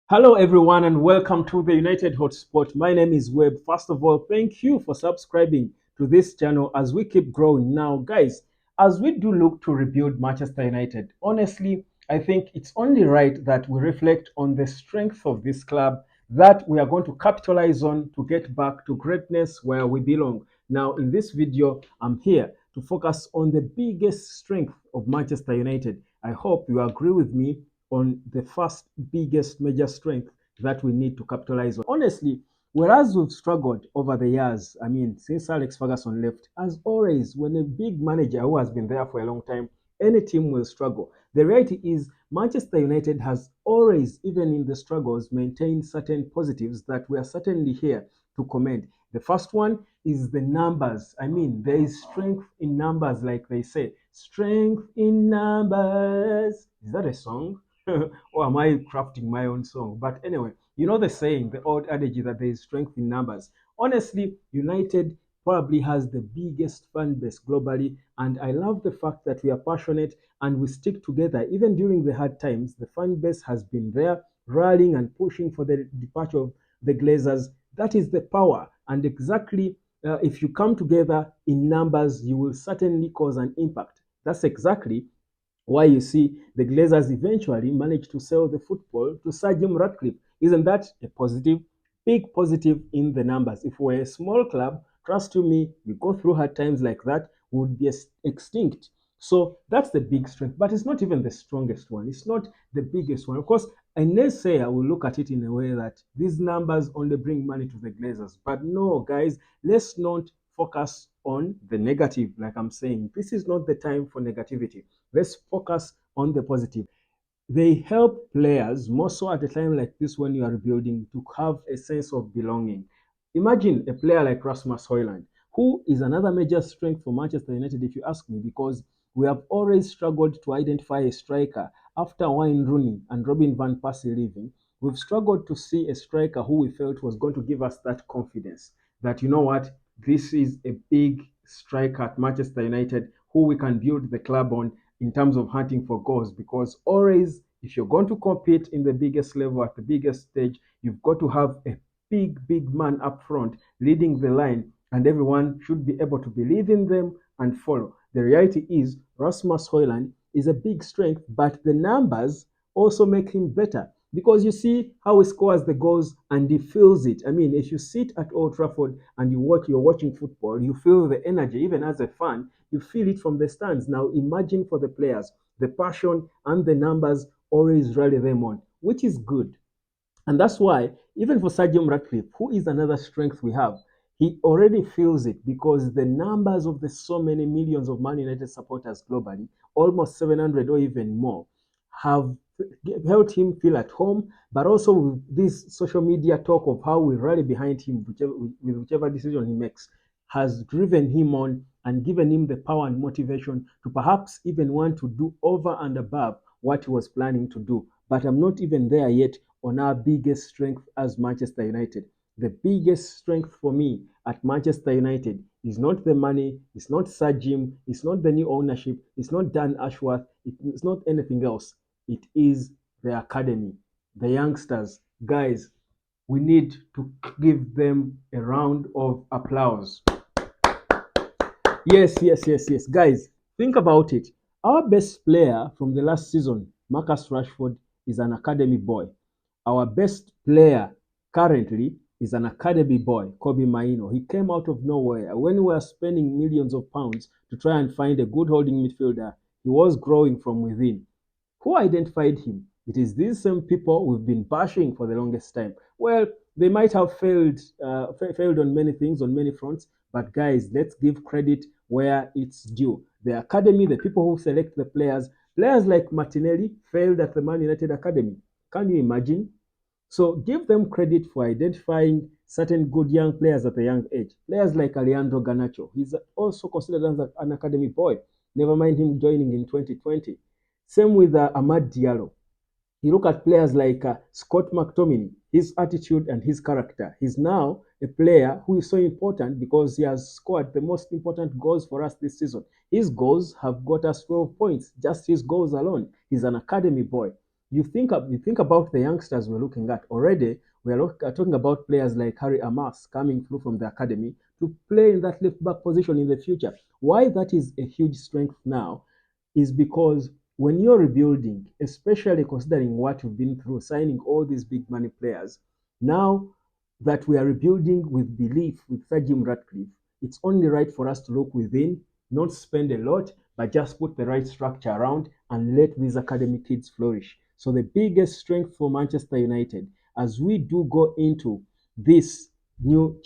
Hello, everyone, and welcome to the United Hotspot. My name is Webb. First of all, thank you for subscribing to this channel as we keep growing. Now, guys, as we do look to rebuild Manchester United, honestly, I think it's only right that we reflect on the strength of this club that we are going to capitalize on to get back to greatness where we belong. Now, in this video, I'm here to focus on the biggest strength of Manchester United. I hope you agree with me on the first biggest major strength that we need to capitalize on. Honestly, whereas we've struggled over the years, I mean, since Alex Ferguson left, as always, when a big manager who has been there for a long time, any team will struggle. The reality is, Manchester United has always, even in the struggles, maintained certain positives that we are certainly here to commend. The first one is the numbers. I mean, there is strength in numbers, like they say. Strength in numbers. Is that a song? Or am I crafting my own song? But anyway, you know the saying, the old adage that there is strength in numbers. Honestly, United probably has the biggest fan base globally, and I love the fact that we are passionate and we stick together. Even during the hard times, the fan base has been there, rallying and pushing for the departure of the Glazers. That is the power, and exactly if you come together in numbers, you will certainly cause an impact. That's exactly why you see the Glazers eventually managed to sell the football to Sir Jim Ratcliffe. Isn't that a positive? Big positive in the numbers. If we're a small club, trust you me, we go through hard times like that, we would be extinct. So that's the big strength, but it's not even the strongest one. It's not the biggest one. Of course, a naysayer will look at it in a way that these numbers only bring money to the Glazers. But no, guys, let's not focus on the negative, like I'm saying. This is not the time for negativity. Let's focus on the positive. They help players, more so at a time like this when you are rebuilding, to have a sense of belonging. Imagine a player like Rasmus Højlund, who is another major strength for Manchester United, if you ask me, because we have always struggled to identify a striker after Wayne Rooney and Robin van Persie leaving. We've struggled to see a striker who we felt was going to give us that confidence that, you know what, this is a big striker at Manchester United who we can build the club on in terms of hunting for goals, because always, if you're going to compete in the biggest level at the biggest stage, you've got to have a big man up front leading the line, and everyone should be able to believe in them and follow. The reality is Rasmus Højlund is a big strength, but the numbers also make him better, because you see how he scores the goals and he feels it. I mean, if you sit at Old Trafford and you're watching football, you feel the energy. Even as a fan, you feel it from the stands. Now imagine for the players, the passion and the numbers always rally them on, which is good. And that's why, even for Sergio Ratcliffe, who is another strength we have, he already feels it, because the numbers of the so many millions of Man United supporters globally, almost 700 or even more, have helped him feel at home. But also with this social media talk of how we rally behind him, with whichever decision he makes, has driven him on and given him the power and motivation to perhaps even want to do over and above what he was planning to do. But I'm not even there yet on our biggest strength as Manchester United. The biggest strength for me at Manchester United is not the money, it's not Sir Jim, it's not the new ownership, it's not Dan Ashworth, it's not anything else. It is the academy, the youngsters. Guys, we need to give them a round of applause. Yes. Guys, think about it. Our best player from the last season, Marcus Rashford, is an academy boy. Our best player currently is an academy boy, Kobe Maino. He came out of nowhere. When we were spending millions of pounds to try and find a good holding midfielder, he was growing from within. Who identified him? It is these same people we've been bashing for the longest time. Well, they might have failed on many things, on many fronts, but guys, let's give credit where it's due. The academy, the people who select the players, players like Martinelli failed at the Man United academy. Can you imagine? So give them credit for identifying certain good young players at a young age. Players like Alejandro Garnacho, he's also considered as an academy boy. Never mind him joining in 2020. Same with Ahmad Diallo. You look at players like Scott McTominay, his attitude and his character. He's now a player who is so important because he has scored the most important goals for us this season. His goals have got us 12 points, just his goals alone. He's an academy boy. you think about the youngsters we're looking at already. Talking about players like Harry Amas coming through from the academy to play in that left back position in the future. Why that is a huge strength now is because when you're rebuilding, especially considering what you've been through, signing all these big money players, now that we are rebuilding with belief with Sir Jim Ratcliffe, it's only right for us to look within, not spend a lot, but just put the right structure around and let these academy kids flourish. So the biggest strength for Manchester United as we do go into this new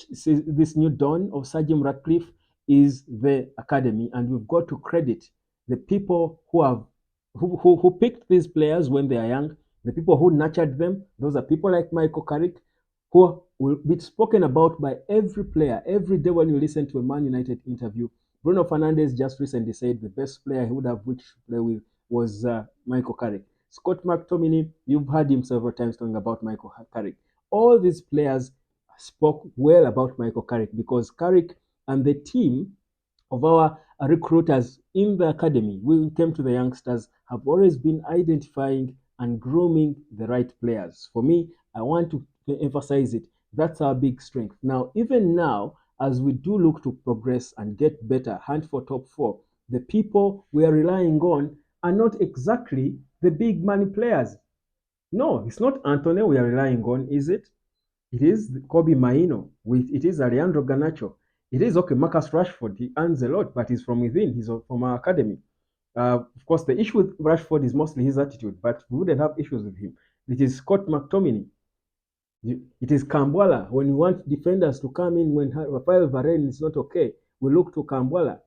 dawn of Sir Jim Ratcliffe is the academy, and we've got to credit the people who picked these players when they are young, the people who nurtured them. Those are people like Michael Carrick, who will be spoken about by every player every day when you listen to a Man United interview. Bruno Fernandes just recently said the best player he would have wished to play with was Michael Carrick. Scott McTominay, you've heard him several times talking about Michael Carrick. All these players spoke well about Michael Carrick because Carrick and the team of our recruiters in the academy, when it came to the youngsters, have always been identifying and grooming the right players. For me, I want to emphasize it. That's our big strength. Now, even now, as we do look to progress and get better, hunt for top four, the people we are relying on are not exactly the big money players. No, it's not Anthony we are relying on, is it? It is Kobe Maino. It is Alejandro Garnacho. It is okay. Marcus Rashford. He earns a lot, but he's from within. He's from our academy. Of course, the issue with Rashford is mostly his attitude, but we wouldn't have issues with him. It is Scott McTominay. It is Kambwala. When you want defenders to come in when Rafael Varane is not okay, we look to Kambwala.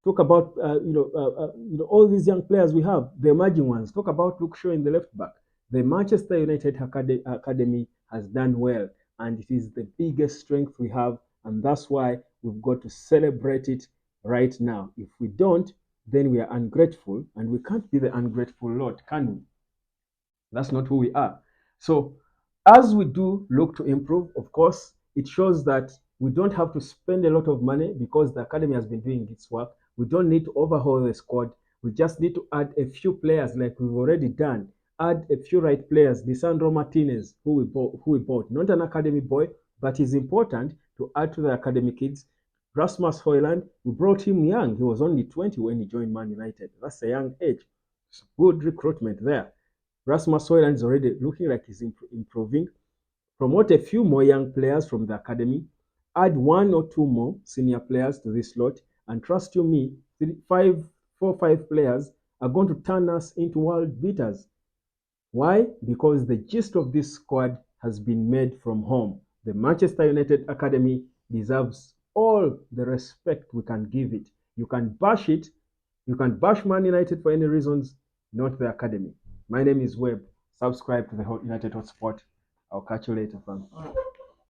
Talk about all these young players we have, the emerging ones. Talk about Luke Shaw in the left back. The Manchester United Academy has done well, and it is the biggest strength we have, and that's why we've got to celebrate it right now. If we don't, then we are ungrateful, and we can't be the ungrateful lot, can we? That's not who we are. So, as we do look to improve, of course, it shows that we don't have to spend a lot of money because the academy has been doing its work. We don't need to overhaul the squad. We just need to add a few players like we've already done. Add a few right players. Lisandro Martinez, who we bought, not an academy boy, but it's important to add to the academy kids. Rasmus Højlund, we brought him young. He was only 20 when he joined Man United. That's a young age. It's good recruitment there. Rasmus Højlund is already looking like he's improving. Promote a few more young players from the academy. Add one or two more senior players to this lot. And trust you me, 5 players are going to turn us into world beaters. Why? Because the gist of this squad has been made from home. The Manchester United Academy deserves all the respect we can give it. You can bash it. You can bash Man United for any reasons, not the academy. My name is Webb. Subscribe to the United Hotspot. I'll catch you later, fam.